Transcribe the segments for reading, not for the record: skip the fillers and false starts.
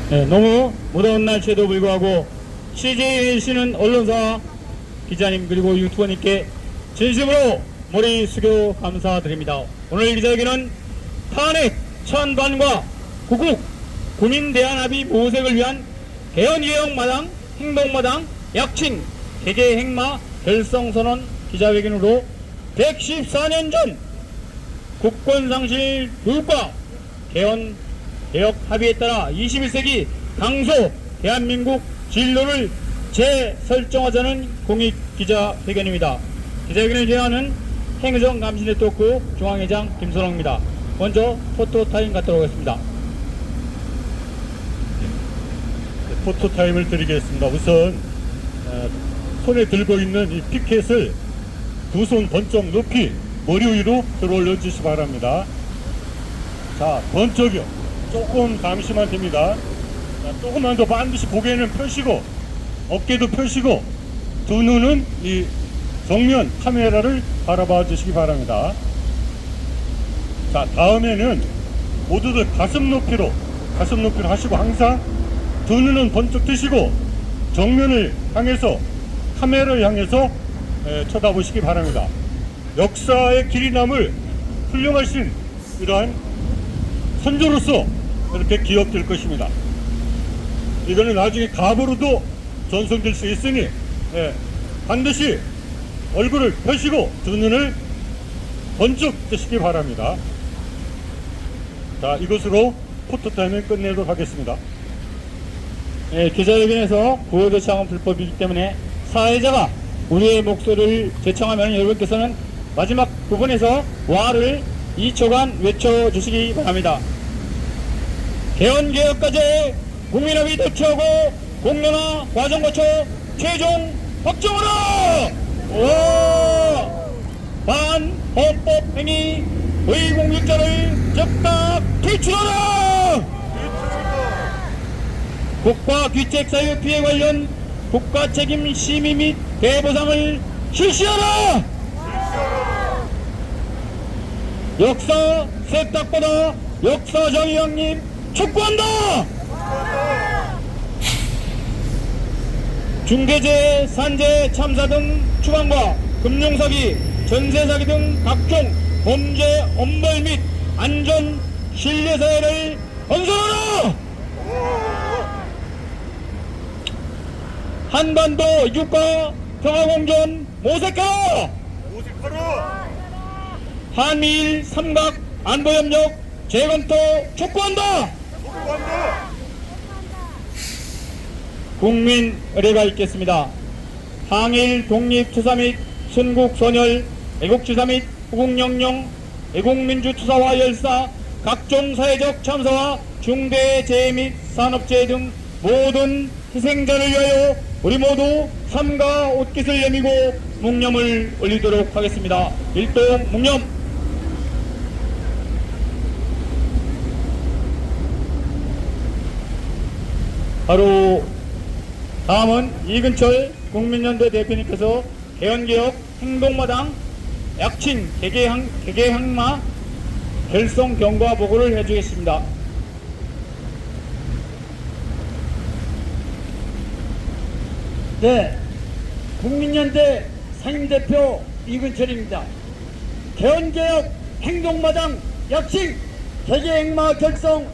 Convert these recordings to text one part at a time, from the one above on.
네, 너무 무더운 날씨에도 불구하고 CJ에 계시는 언론사 기자님 그리고 유튜버님께 진심으로 머리 숙여 감사드립니다. 오늘 기자회견은 탄핵 찬반과 구국 국민대안합의 모색을 위한 개헌개혁마당 행동마당 약칭 개개행마 결성선언 기자회견으로 114년 전 국권상실 교육과 개헌 개혁 합의에 따라 21세기 강소 대한민국 진로를 재설정하자는 공익기자회견입니다. 기자회견을 진행하는 행정감시네트워크 중앙회장 김선홍입니다. 먼저 포토타임 갖도록 하겠습니다. 포토타임을 드리겠습니다. 우선 손에 들고 있는 이 피켓을 두 손 번쩍 높이 머리 위로 들어올려 주시기 바랍니다. 자, 번쩍이요. 조금 잠시만 됩니다. 자, 조금만 더 반드시 고개는 펴시고 어깨도 펴시고 두 눈은 이 정면 카메라를 바라봐 주시기 바랍니다. 자, 다음에는 모두들 가슴 높이로 하시고 항상 두 눈은 번쩍 뜨시고 정면을 향해서 카메라를 향해서 쳐다보시기 바랍니다. 역사의 길이 남을 훌륭하신 이러한 선조로서 이렇게 기억될 것입니다. 이거는 나중에 갑으로도 전송될 수 있으니 반드시 얼굴을 펴시고 두 눈을 번쩍 뜨시기 바랍니다. 자, 이것으로 포토타임을 끝내도록 하겠습니다. 기자회견에서 구호 제창은 불법이기 때문에 사회자가 우리의 목소리를 제청하면 여러분께서는 마지막 부분에서 와를 2초간 외쳐주시기 바랍니다. 개헌개혁까지 국민합의 도취하고 공론화 과정 거쳐 최종 확정하라! 반헌법행위 의공직자를 즉각 퇴출하라! 국가귀책 사유 피해 관련 국가책임 심의 및 대보상을 실시하라! 역사 세탁보다 역사정의왕님 촉구한다! 중대재해, 산재, 참사 등 추방과 금융사기, 전세사기 등 각종 범죄, 엄벌 및 안전 신뢰사회를 건설하라! 한반도 이국가 평화공존 모색하라! 한미일 삼각 안보협력 재검토 촉구한다! 국민 의례가 있겠습니다. 항일 독립투사 및 순국선열, 애국지사 및 후국영령, 애국민주투사와 열사, 각종 사회적 참사와 중대재해 및 산업재해 등 모든 희생자를 위하여 우리 모두 삼가 옷깃을 내미고 묵념을 올리도록 하겠습니다. 일동 묵념. 바로 다음은 이근철 국민연대 대표님께서 개헌개혁 행동마당 약칭 개개항마 결성 경과 보고를 해주겠습니다. 네, 국민연대 상임대표 이근철입니다. 개헌개혁 행동마당 약칭 개개행마 결성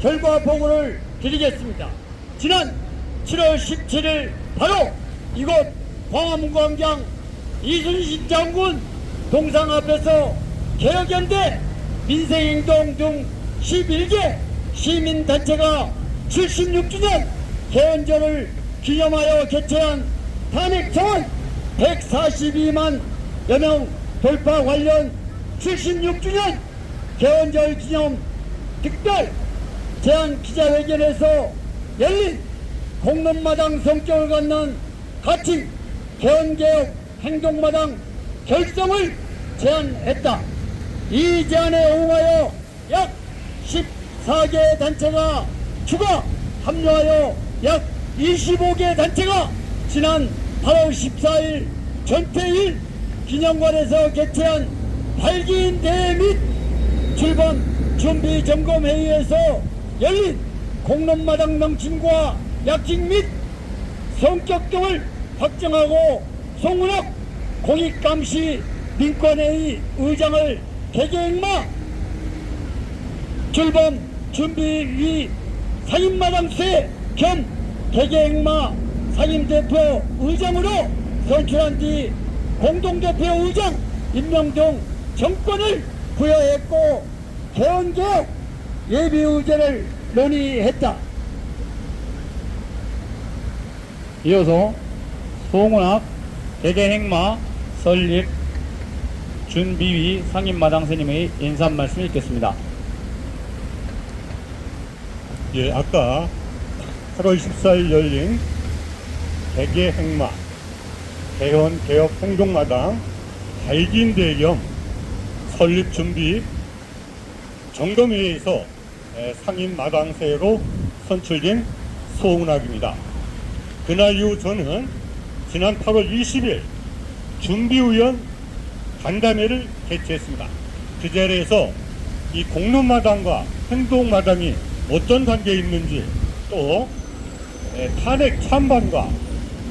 결과 보고를 드리겠습니다. 지난 7월 17일 바로 이곳 광화문광장 이순신 장군 동상 앞에서 개혁연대 민생행동 등 11개 시민단체가 76주년 개헌절을 기념하여 개최한 탄핵청원 142만 여명 돌파 관련 76주년 개헌절 기념 특별 제안 기자회견에서 열린 공론마당 성격을 갖는 가칭 개헌개혁 행동마당 결성을 제안했다. 이 제안에 응하여 약 14개 단체가 추가 합류하여 약 25개 단체가 지난 8월 14일 전태일 기념관에서 개최한 8기인 대회 및 출범 준비 점검 회의에서 열린 공론마당 명칭과 약식 및 성격 등을 확정하고 송은옥 공익감시 민권회의 의장을 개개행마 출범 준비위 상임마당세 겸 개개행마 상임대표 의장으로 선출한 뒤 공동대표 의장 임명 등 정권을 부여했고 개헌개혁 예비의제를 논의했다. 이어서 송은학 개개행마 설립 준비위 상임마당스님의 인사 말씀을 읽겠습니다. 예, 아까 8월 14일 열린 개개행마 개헌 개혁 행동마당 발기인대 겸 설립 준비 점검회의에서 상임마당새로 선출된 송은학입니다. 그날 이후 저는 지난 8월 20일 준비위원 간담회를 개최했습니다. 그 자리에서 이 공론마당과 행동마당이 어떤 관계에 있는지, 또 탄핵 찬반과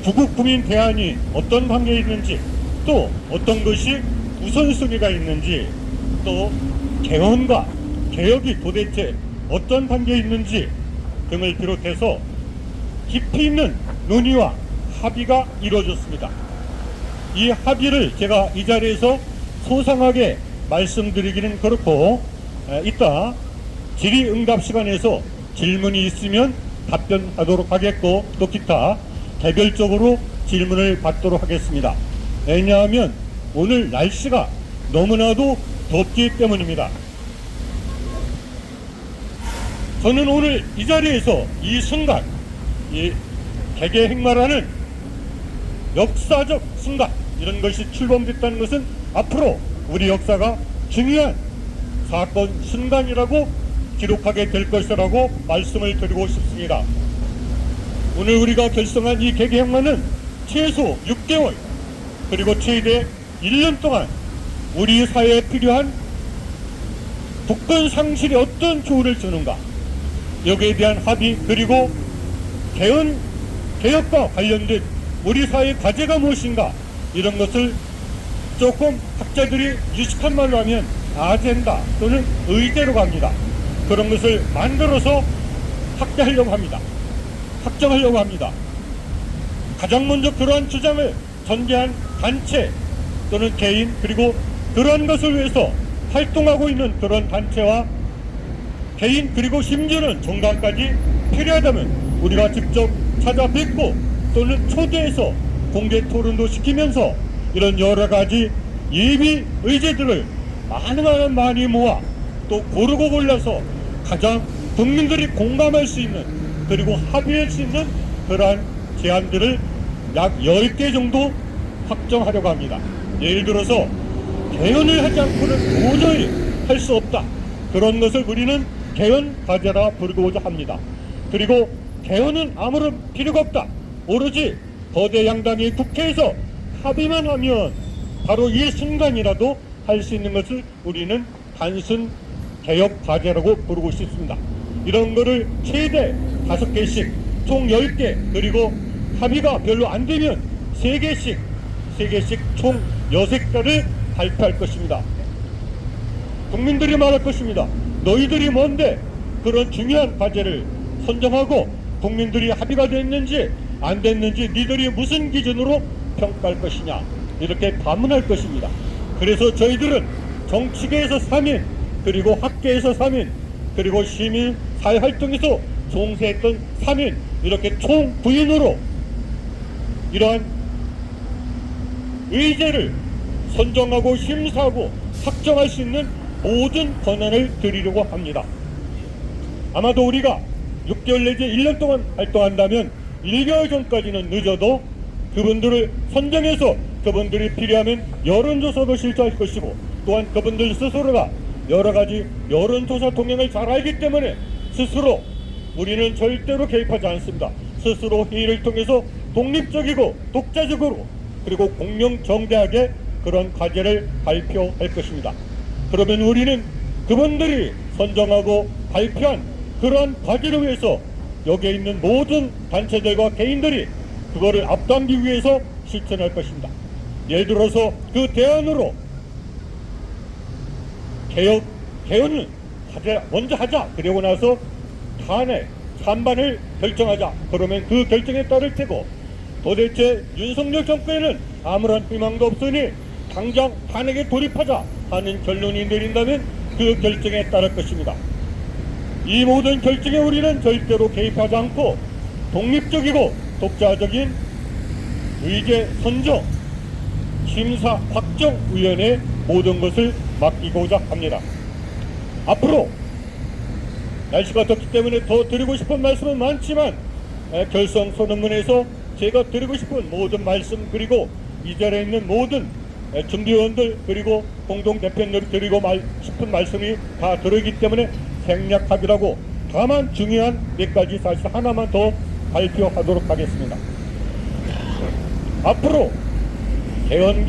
구국구민 대안이 어떤 관계에 있는지, 또 어떤 것이 우선순위가 있는지, 또 개헌과 개혁이 도대체 어떤 관계에 있는지 등을 비롯해서 깊이 있는 논의와 합의가 이루어졌습니다. 이 합의를 제가 이 자리에서 소상하게 말씀드리기는 그렇고, 이따 질의응답 시간에서 질문이 있으면 답변하도록 하겠고, 또 기타 개별적으로 질문을 받도록 하겠습니다. 왜냐하면 오늘 날씨가 너무나도 덥기 때문입니다. 저는 오늘 이 자리에서 이 순간, 이 개개행마라는 역사적 순간, 이런 것이 출범됐다는 것은 앞으로 우리 역사가 중요한 사건 순간이라고 기록하게 될 것이라고 말씀을 드리고 싶습니다. 오늘 우리가 결성한 이 개개행마는 최소 6개월 그리고 최대 1년 동안 우리 사회에 필요한 국권 상실에 어떤 조언을 주는가, 여기에 대한 합의, 그리고 개헌 개혁과 관련된 우리 사회의 과제가 무엇인가, 이런 것을 조금 학자들이 유식한 말로 하면 아젠다 또는 의제로 합니다. 그런 것을 만들어서 확대하려고 합니다. 확정하려고 합니다. 가장 먼저 그러한 주장을 전개한 단체 또는 개인, 그리고 그러한 것을 위해서 활동하고 있는 그런 단체와 개인, 그리고 심지어는 정당까지 필요하다면 우리가 직접 찾아뵙고 또는 초대해서 공개 토론도 시키면서 이런 여러 가지 예비 의제들을 많이 모아 또 고르고 골라서 가장 국민들이 공감할 수 있는, 그리고 합의할 수 있는 그러한 제안들을 약 10개 정도 확정하려고 합니다. 예를 들어서 개헌을 하지 않고는 도저히 할 수 없다, 그런 것을 우리는 개헌 과제라 부르고자 합니다. 그리고 개헌은 아무런 필요가 없다, 오로지 거대 양당이 국회에서 합의만 하면 바로 이 순간이라도 할 수 있는 것을 우리는 단순 개혁 과제라고 부르고 싶습니다. 이런 거를 최대 5개씩 총 10개, 그리고 합의가 별로 안 되면 3개씩 총 6개를 발표할 것입니다. 국민들이 말할 것입니다. 너희들이 뭔데 그런 중요한 과제를 선정하고 국민들이 합의가 됐는지 안 됐는지 니들이 무슨 기준으로 평가할 것이냐, 이렇게 반문할 것입니다. 그래서 저희들은 정치계에서 3인, 그리고 학계에서 3인, 그리고 시민 사회활동에서 종사했던 3인, 이렇게 총 9인으로 이러한 의제를 선정하고 심사하고 확정할 수 있는 모든 권한을 드리려고 합니다. 아마도 우리가 6개월 내지 1년 동안 활동한다면 1개월 전까지는 늦어도 그분들을 선정해서 그분들이 필요하면 여론조사도 실시할 것이고, 또한 그분들 스스로가 여러가지 여론조사 동향을 잘 알기 때문에 스스로 우리는 절대로 개입하지 않습니다. 스스로 회의를 통해서 독립적이고 독자적으로 그리고 공명정대하게 그런 과제를 발표할 것입니다. 그러면 우리는 그분들이 선정하고 발표한 그러한 과제를 위해서 여기에 있는 모든 단체들과 개인들이 그거를 앞당기기 위해서 실천할 것입니다. 예를 들어서 그 대안으로 개헌을 먼저 하자. 그리고 나서 찬반을 결정하자. 그러면 그 결정에 따를 테고, 도대체 윤석열 정권에는 아무런 희망도 없으니 당장 탄핵에 돌입하자 하는 결론이 내린다면 그 결정에 따를 것입니다. 이 모든 결정에 우리는 절대로 개입하지 않고 독립적이고 독자적인 의제 선정, 심사 확정위원회 모든 것을 맡기고자 합니다. 앞으로 날씨가 덥기 때문에 더 드리고 싶은 말씀은 많지만 결선 선언문에서 제가 드리고 싶은 모든 말씀, 그리고 이 자리에 있는 모든 준비위원들 그리고 공동대표님들이 드리고 싶은 말씀이 다 들어있기 때문에 생략하기라고, 다만 중요한 몇 가지 사실 하나만 더 발표하도록 하겠습니다. 앞으로 개헌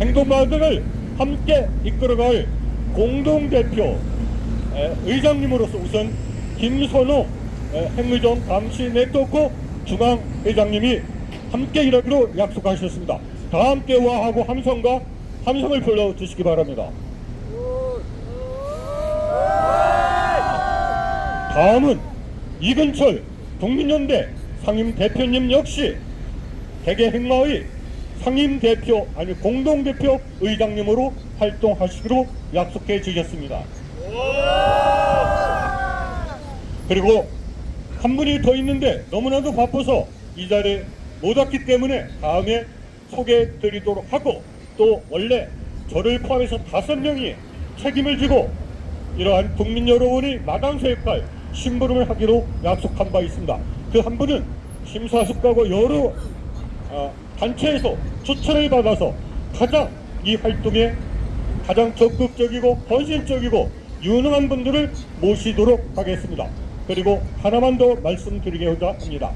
행동마을을 함께 이끌어갈 공동대표 의장님으로서 우선 김선호 행의정 감시 네트워크 중앙회장님이 함께 일하기로 약속하셨습니다. 다 함께 와하고 함성을 불러주시기 바랍니다. 다음은 이근철 국민연대 상임대표님 역시 개개행마의 상임대표 공동대표 의장님으로 활동하시기로 약속해 주셨습니다. 그리고 한 분이 더 있는데 너무나도 바빠서 이 자리에 못 왔기 때문에 다음에 소개해 드리도록 하고, 또 원래 저를 포함해서 5명이 책임을 지고 이러한 국민 여러분이 마당새 역할 심부름을 하기로 약속한 바 있습니다. 그 한 분은 심사숙고하고 여러 단체에서 추천을 받아서 가장 이 활동에 가장 적극적이고 헌신적이고 유능한 분들을 모시도록 하겠습니다. 그리고 하나만 더 말씀드리고자 합니다.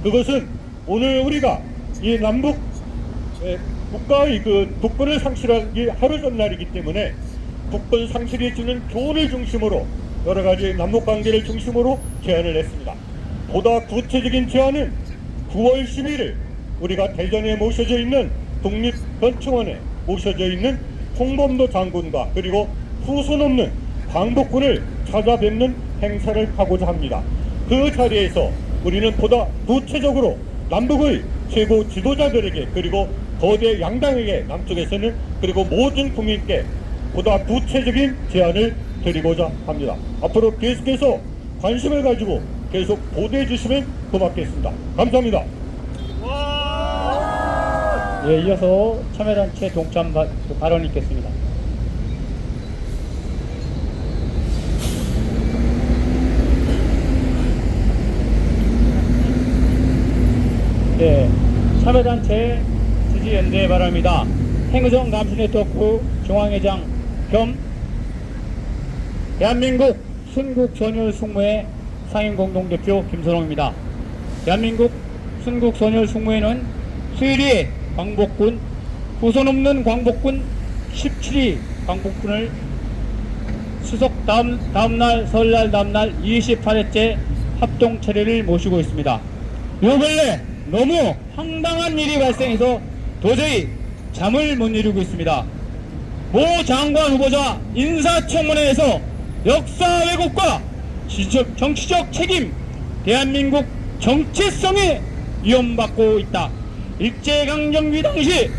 그것은 오늘 우리가 이 남북 국가의 그 국권을 상실한 이 하루 전날이기 때문에 국권 상실이 주는 교훈을 중심으로 여러 가지 남북 관계를 중심으로 제안을 했습니다. 보다 구체적인 제안은 9월 11일 우리가 대전에 모셔져 있는 독립변청원에 모셔져 있는 홍범도 장군과 그리고 후손 없는 광복군을 찾아뵙는 행사를 하고자 합니다. 그 자리에서 우리는 보다 구체적으로 남북의 최고 지도자들에게 그리고 거대 양당에게 남쪽에서는 그리고 모든 국민께 보다 구체적인 제안을 드리고자 합니다. 앞으로 계속해서 관심을 가지고 계속 보도해 주시면 고맙겠습니다. 감사합니다. 예, 이어서 참여단체 동참 발언이 있겠습니다. 네, 참여단체 지지연대 발언입니다. 행의정 감시네트워크 중앙회장 겸 대한민국 순국선열숙무회 상임공동대표 김선홍입니다. 대한민국 순국선열숙무회는 수일이 광복군, 후손 없는 광복군 17위 광복군을 추석 다음날 설날 다음날 28회째 합동 차례를 모시고 있습니다. 요 근래 너무 황당한 일이 발생해서 도저히 잠을 못 이루고 있습니다. 모 장관 후보자 인사청문회에서 역사 왜곡과 정치적 책임, 대한민국 정체성에 위험받고 있다. 일제강점기 당시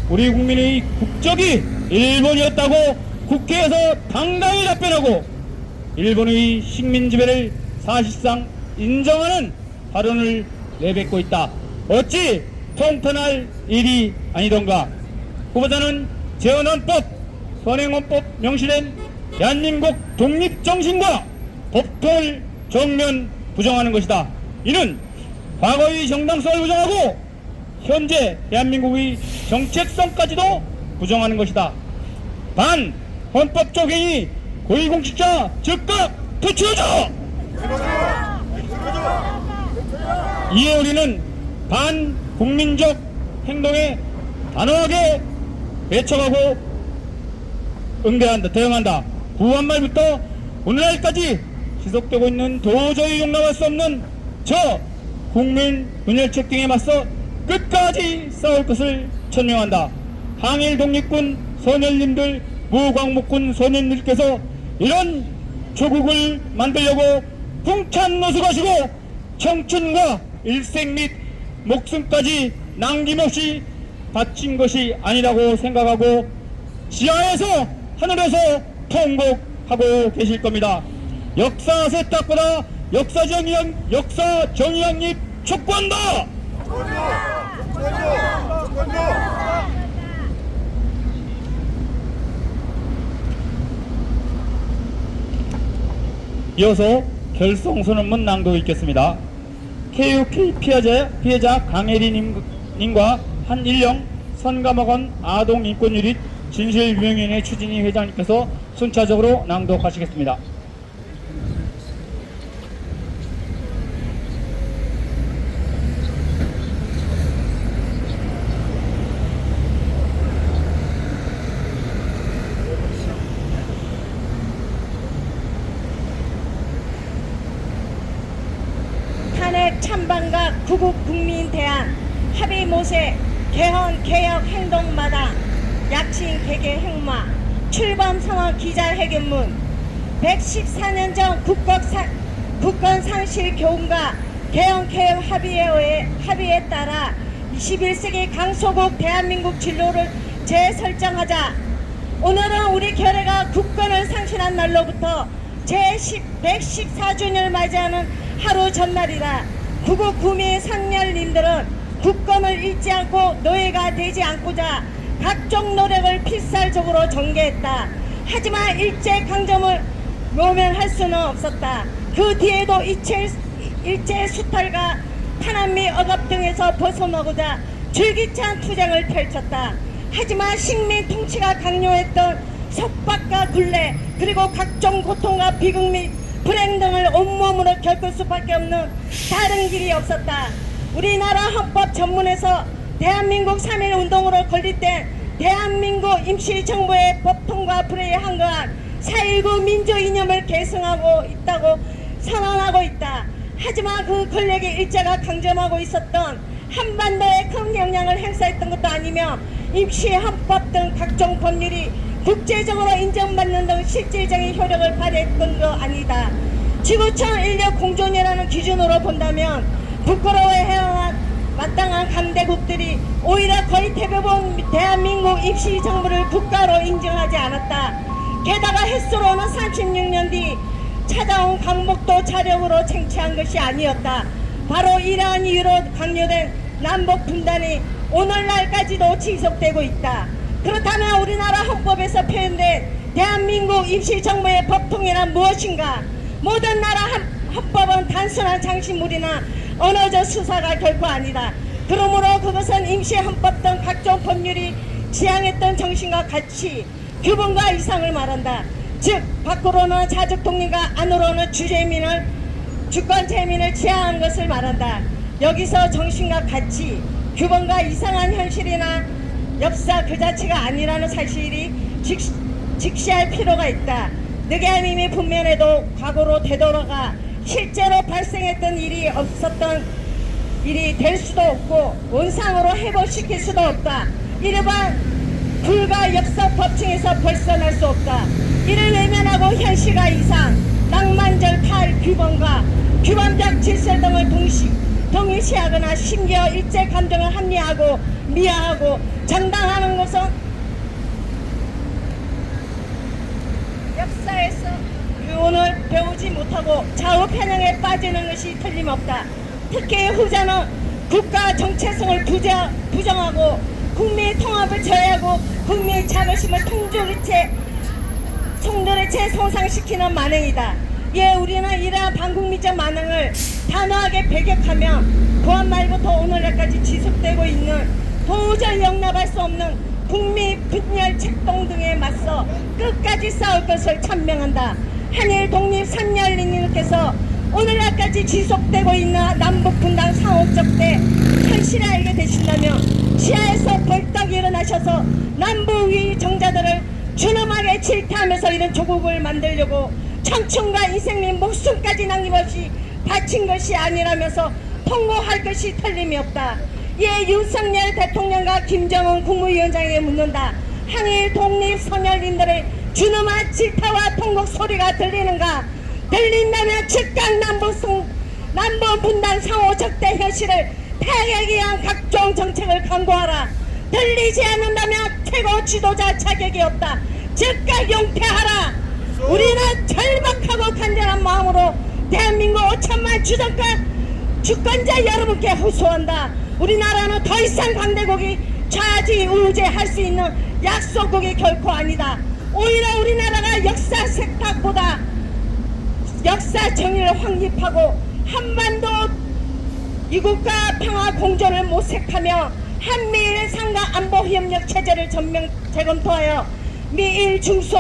우리 국민의 국적이 일본이었다고 국회에서 당당히 답변하고 일본의 식민지배를 사실상 인정하는 발언을 내뱉고 있다. 어찌 통탄할 일이 아니던가. 후보자는 재헌헌법, 선행헌법 명시된 대한민국 독립정신과 법통을 정면 부정하는 것이다. 이는 과거의 정당성을 부정하고 현재 대한민국의 정체성까지도 부정하는 것이다. 반 헌법적 행위 고위공직자 즉각 퇴출하자! 이에 우리는 반국민적 행동에 단호하게 대처하고 대응한다. 구한말부터 오늘날까지 지속되고 있는 도저히 용납할 수 없는 저 국민 분열책 등에 맞서 끝까지 싸울 것을 천명한다. 항일 독립군 소년님들, 무광목군 소년님들께서 이런 조국을 만들려고 풍찬 노숙하시고 청춘과 일생 및 목숨까지 남김없이 바친 것이 아니라고 생각하고 지하에서 하늘에서 통곡하고 계실 겁니다. 역사 세탁보다 역사 정의양립 촉구한다. 이어서 결성선언문 낭독 있겠습니다. KUK 피해자 강혜리님과 한일령 선감학원 아동인권유닛 진실규명위원회 추진위 회장님께서 순차적으로 낭독하시겠습니다. 탄핵 찬반과 구국국민대안 합의 모세 개헌 개혁 행동마당 약신 개개 행마 출범 상황 기자회견문 114년 전 국권 상실 교훈과 개헌 개혁 합의에 따라 21세기 강소국 대한민국 진로를 재설정하자. 오늘은 우리 결의가 국권을 상실한 날로부터 제114주년을 맞이하는 하루 전날이라 구국 구미 상렬님들은 국권을 잃지 않고 노예가 되지 않고자 각종 노력을 필살적으로 전개했다. 하지만 일제강점을 모면할 수는 없었다. 그 뒤에도 일제 수탈과 탄압 및 억압 등에서 벗어나고자 줄기찬 투쟁을 펼쳤다. 하지만 식민 통치가 강요했던 속박과 굴레 그리고 각종 고통과 비극 및 불행 등을 온몸으로 겪을 수밖에 없는 다른 길이 없었다. 우리나라 헌법 전문에서 대한민국 3.1 운동으로 건립된 대한민국 임시정부의 법 통과 불회에 한거한 4.19 민주 이념을 계승하고 있다고 선언하고 있다. 하지만 그 권력이 일제가 강점하고 있었던 한반도에 큰 영향을 행사했던 것도 아니며 임시헌법 등 각종 법률이 국제적으로 인정받는 등 실질적인 효력을 발휘했던 거 아니다. 지구촌 인력 공존이라는 기준으로 본다면 부끄러워해야 마땅한 강대국들이 오히려 거의 대부분 대한민국 임시정부를 국가로 인정하지 않았다. 게다가 햇수로는 36년 뒤 찾아온 강복도 자력으로 쟁취한 것이 아니었다. 바로 이러한 이유로 강요된 남북 분단이 오늘날까지도 지속되고 있다. 그렇다면 우리나라 헌법에서 표현된 대한민국 임시정부의 법통이란 무엇인가? 모든 나라 헌법은 단순한 장식물이나 언어적 수사가 결코 아니다. 그러므로 그것은 임시헌법 등 각종 법률이 지향했던 정신과 가치, 규범과 이상을 말한다. 즉 밖으로는 자적 독립과 안으로는 주권 재민을 지향하는 것을 말한다. 여기서 정신과 가치, 규범과 이상한 현실이나 역사 그 자체가 아니라는 사실이 직시할 필요가 있다. 늑야님이 분면에도 과거로 되돌아가 실제로 발생했던 일이 없었던 일이 될 수도 없고 원상으로 회복시킬 수도 없다. 이러한 불가 역사 법칙에서 벗어날 수 없다. 이를 외면하고 현실과 이상, 낭만적 타일 규범과 규범적 질서 등을 동일시하거나 심지어 일제 감정을 합리화하고 미화하고 장담하는 것은 역사에서 교훈을 배우지 못하고 좌우 편향에 빠지는 것이 틀림없다. 특히 후자는 국가 정체성을 부정하고 국민의 통합을 저해하고 국민의 자부심을 송두리째 손상시키는 만행이다. 예, 우리는 이러한 반국민적 만행을 단호하게 배격하며 그한 말부터 오늘날까지 지속되고 있는 도저히 용납할 수 없는 국민 분열 책동 등에 맞서 끝까지 싸울 것을 천명한다. 한일 독립 3년님께서 오늘날까지 지속되고 있는 남북분단 상호적대 현실을 알게 되신다면 지하에서 벌떡 일어나셔서 남북위 정자들을 준엄하게 질타하면서 이런 조국을 만들려고 청춘과 인생 및 목숨까지 남김없이 바친 것이 아니라면서 통보할 것이 틀림이 없다. 예, 윤석열 대통령과 김정은 국무위원장에게 묻는다. 항일 독립 선열인들의 준엄한 질타와 통곡 소리가 들리는가? 들린다면 즉각 남북 분단 상호 적대 현실을 타개하기 위한 각종 정책을 강구하라. 들리지 않는다면 최고 지도자 자격이 없다. 즉각 용퇴하라. 우리는 절박하고 간절한 마음으로 대한민국 5천만 주권자 여러분께 호소한다. 우리나라는 더 이상 강대국이 좌지우지할 수 있는 약소국이 결코 아니다. 오히려 우리나라가 역사 세탁보다 역사 정의를 확립하고 한반도 이국가 평화 공존을 모색하며 한미일 상가 안보 협력 체제를 전면 재검토하여 미일 중소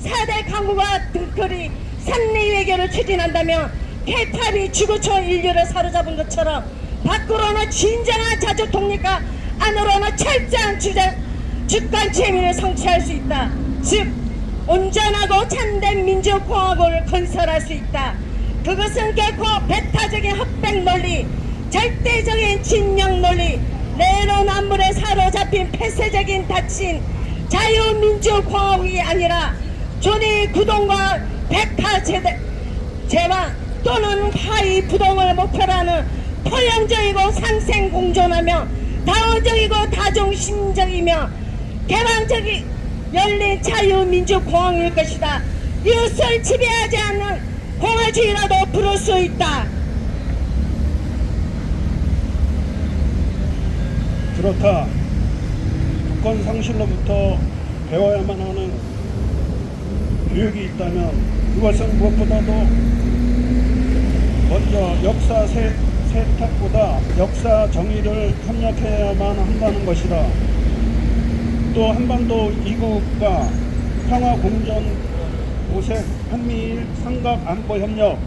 4대 강국과 등거리 삼리 외교를 추진한다면 케탑이 지구촌 인류를 사로잡은 것처럼 밖으로는 진정한 자주 독립과 안으로는 철저한 주권 재민을 성취할 수 있다. 즉 온전하고 참된 민주공화국을 건설할 수 있다. 그것은 결코 배타적인 흑백 논리, 절대적인 진영 논리, 내로남불에 사로잡힌 폐쇄적인 닫힌 자유민주공화국이 아니라 조리 구동과 백타 제왕 또는 하위 부동을 목표로 하는 포용적이고 상생공존하며 다원적이고 다중심적이며 개방적인 열린 자유민주공화국일 것이다. 이웃을 지배하지 않는 공화주의라도 부를 수 있다. 그렇다. 주권 상실로부터 배워야만 하는 교육이 있다면 그것은 무엇보다도 먼저 역사 세탁보다 역사 정의를 협력해야만 한다는 것이다. 또 한반도 이국과 평화 공존 모색 한미일 삼각 안보 협력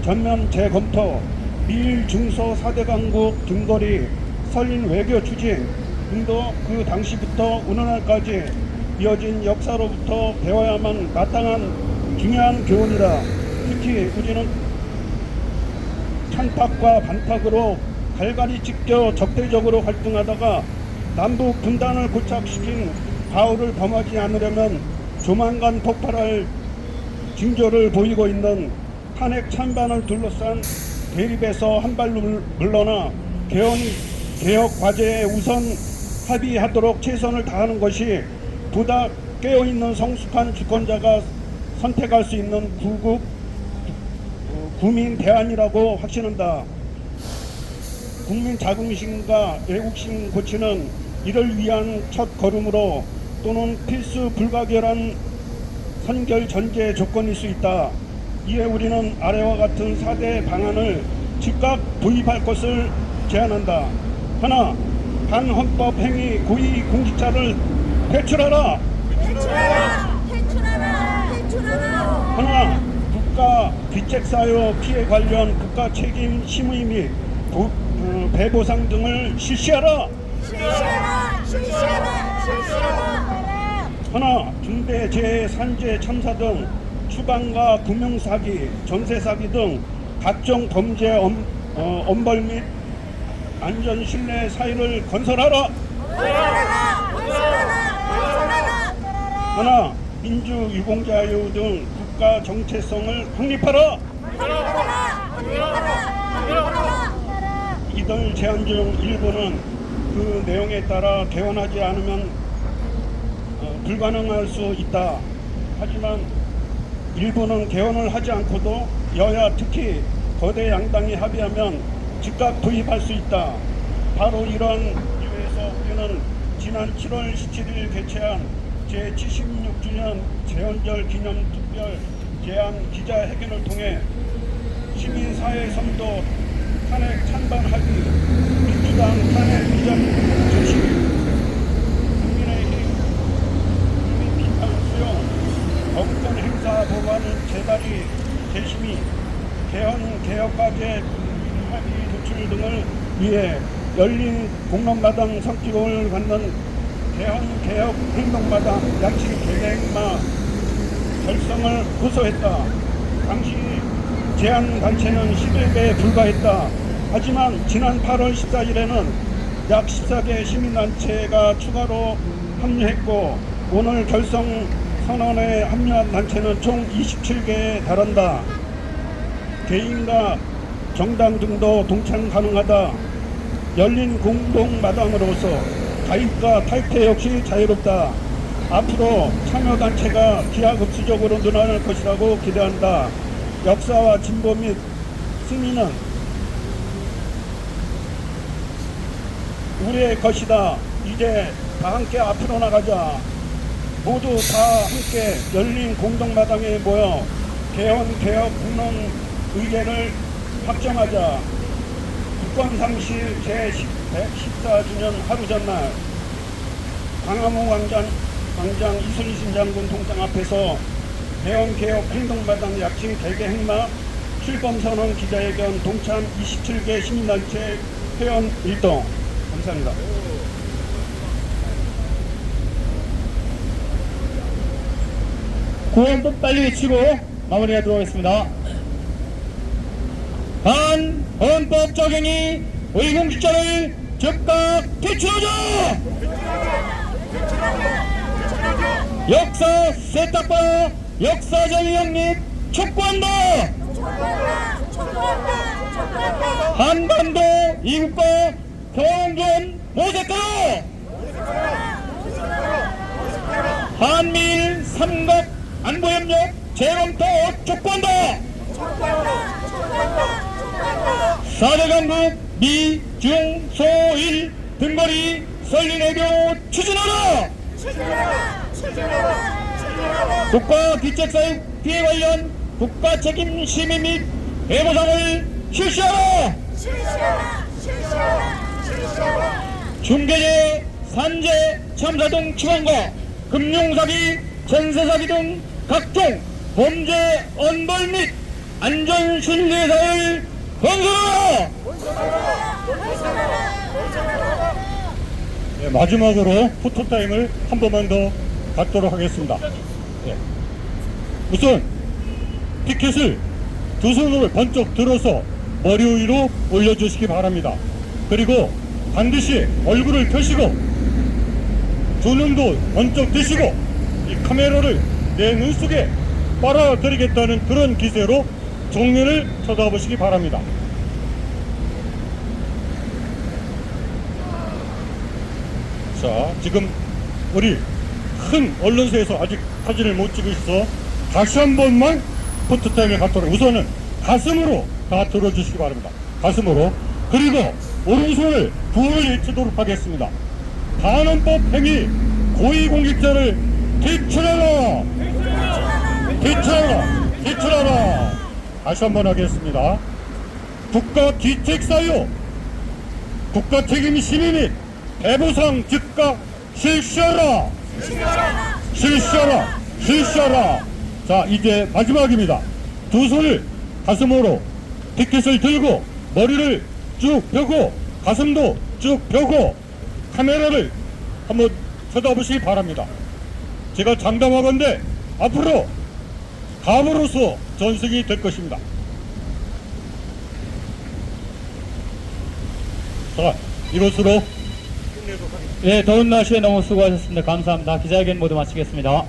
전면 재검토 미일 중소 4대 강국 등거리 설린 외교 추진 등도 그 당시부터 오늘날까지 이어진 역사로부터 배워야만 마땅한 중요한 교훈이다. 특히 우리는 찬탁과 반탁으로 갈갈이 찢겨 적대적으로 활동하다가 남북 분단을 고착시킨 가오를 범하지 않으려면 조만간 폭발할 징조를 보이고 있는 탄핵 찬반을 둘러싼 대립에서 한 발로 물러나 개혁 과제에 우선 합의하도록 최선을 다하는 것이 보다 깨어있는 성숙한 주권자가 선택할 수 있는 국민 대안이라고 확신한다. 국민 자긍심과 애국심 고치는 이를 위한 첫 걸음으로 또는 필수 불가결한 선결 전제 조건일 수 있다. 이에 우리는 아래와 같은 4대 방안을 즉각 도입할 것을 제안한다. 하나, 반헌법 행위 고위 공직자를 퇴출하라. 하나, 국가 귀책사유 피해 관련 국가 책임 심의 및 배보상 등을 실시하라. 하나, 중대재해 산재 참사 등 추방과 금융사기, 전세사기 등 각종 범죄 엄벌 및 안전신뢰 사회를 건설하라. 하나, 민주유공자유 등 국가 정체성을 확립하라. 이들 제안 중 일부는 그 내용에 따라 개헌하지 않으면 불가능할 수 있다. 하지만 일부는 개헌을 하지 않고도 여야 특히 거대 양당이 합의하면 즉각 도입할 수 있다. 바로 이러한 이유에서 우리는 지난 7월 17일 개최한 제76주년 재헌절 기념 특별 제안 기자회견을 통해 시민사회 선도 탄핵 찬반 합의, 민주당 탄핵 비전 조치, 국민의힘 국민 비판 수용, 법권 행사 보관은 재단이 재심의, 개헌 개혁과제 합의 도출 등을 위해 열린 공론마당 성격을 갖는 개헌 개혁 행동마당 양식 계획마 결성을 호소했다. 당시 제한 단체는 11개에 불과했다. 하지만 지난 8월 14일에는 약 14개 시민단체가 추가로 합류했고 오늘 결성 선언에 합류한 단체는 총 27개에 달한다. 개인과 정당 등도 동참 가능하다. 열린 공동마당으로서 가입과 탈퇴 역시 자유롭다. 앞으로 참여단체가 기하급수적으로 늘어날 것이라고 기대한다. 역사와 진보 및 승리는 우리의 것이다. 이제 다 함께 앞으로 나가자. 모두 다 함께 열린 공동마당에 모여 개헌, 개혁, 국론 의제를 확정하자. 국방상실 제114주년 하루 전날 광화문 광장 이순신 장군 동상 앞에서 개헌, 개혁, 행동마당 약칭 대개 행마 출범선언 기자회견 동참 27개 시민단체 회원 일동. 감사합니다. 구원법 빨리 외치고 마무리하도록 하겠습니다. 단 헌법 적용이 의공직자를 즉각 퇴출하자! 역사 세탁과 역사적 영립 촉구한다! 한반도 이국과 평전 모색하라! 한미일 삼각 안보협력 재검토 촉구한다! 4대 강국 미, 중, 소, 일 등거리 설린외교 추진하라! 국가기책사육 피해 관련 국가책임 심의 및 배보상을 실시하라! 중개재, 산재, 참사 등 추방과 금융사기, 전세사기 등 각종 범죄 언벌 및 안전신뢰사를 건설하라! 네, 마지막으로 포토타임을 한 번만 더 갖도록 하겠습니다. 네. 우선 티켓을 두 손으로 번쩍 들어서 머리 위로 올려주시기 바랍니다. 그리고 반드시 얼굴을 펴시고 두 눈도 번쩍 뜨시고 이 카메라를 내 눈 속에 빨아들이겠다는 그런 기세로 정면을 쳐다보시기 바랍니다. 자, 지금 우리 큰 언론사에서 아직 사진을 못 찍으셔서 다시 한 번만 포토타임을 갖도록 우선은 가슴으로 다 들어주시기 바랍니다. 가슴으로. 그리고 오른손을 구호를 외치도록 하겠습니다. 반헌법 행위 고위공직자를 퇴출하라! 퇴출하라! 퇴출하라! 다시 한 번 하겠습니다. 국가기책사유 국가책임 심의 및 배보상 즉각 실시하라! 실시하라! 실시하라! 자, 이제 마지막입니다. 두 손을 가슴으로 티켓을 들고 머리를 쭉 펴고 가슴도 쭉 펴고 카메라를 한번 쳐다보시기 바랍니다. 제가 장담하건대 앞으로 감으로서 전승이 될 것입니다. 자, 이것으로 예, 더운 날씨에 너무 수고하셨습니다. 감사합니다. 기자회견 모두 마치겠습니다.